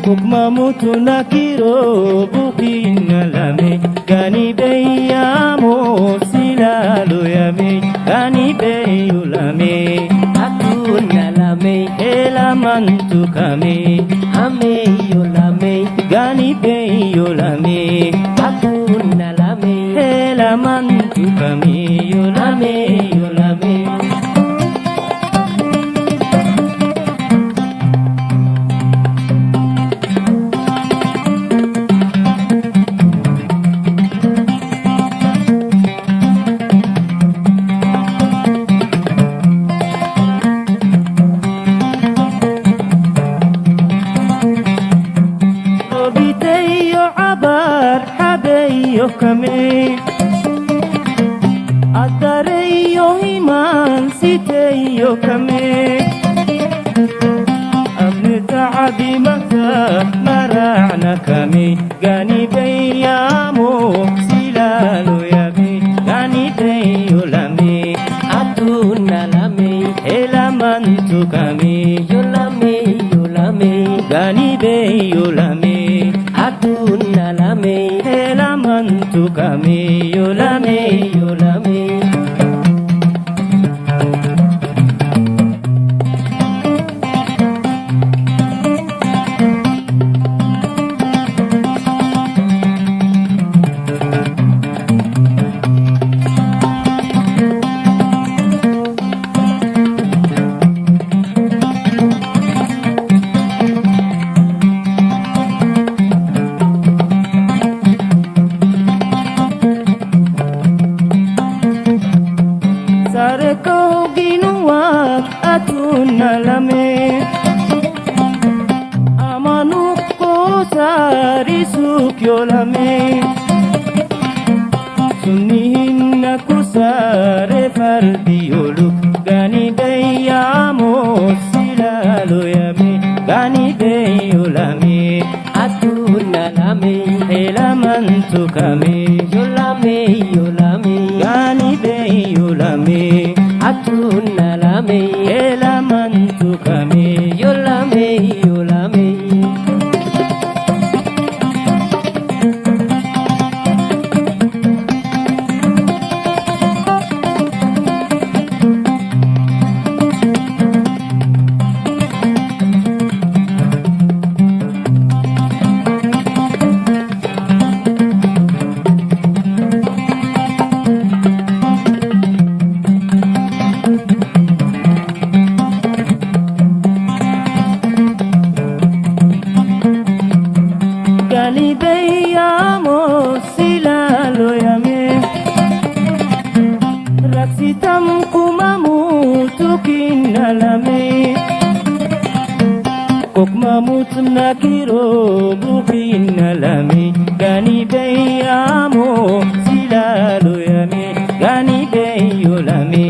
Kukmamutu nakiro bukin alame Gani beyamo silalo yame Gani beyulame Atun alame elamantu kame Ame yulame Gani beyulame Atun alame elamantu kame Yulame yulame Yo kame Adare yo himan site yo kame Abne ta'abi mata mara'na kame Gani beyamo silalo yabe Gani beyo lame Atuna lame elamantu kame Yolame yolame Gani beyo lame Atuna lame elamantu kame Yolame yolame Sareko ginuak atun alame Amanuko sarisuk yolame Sunihin aku sare fardi yoluk Gani beyamo silalo yame Gani beyolame atun alame elamantu kame Yolame yolame Gani beyolame Atun alame elamantu kame Yolame yolame Gani beyamo silalo yame Raksitam kumamutu kinalame Kokmamut nakiro bukinalame Gani beyamo silalo yame Gani beyolame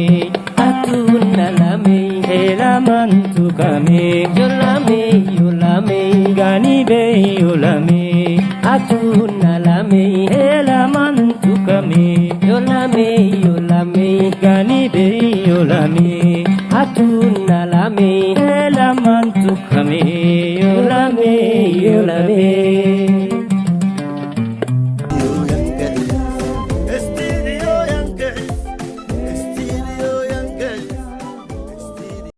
Atun alame elamantu kame Yolame yolame Gani beyolame Atun alame elamantu kame Yolame yolame Gani beyolame Atun alame elamantu kame Yolame yolame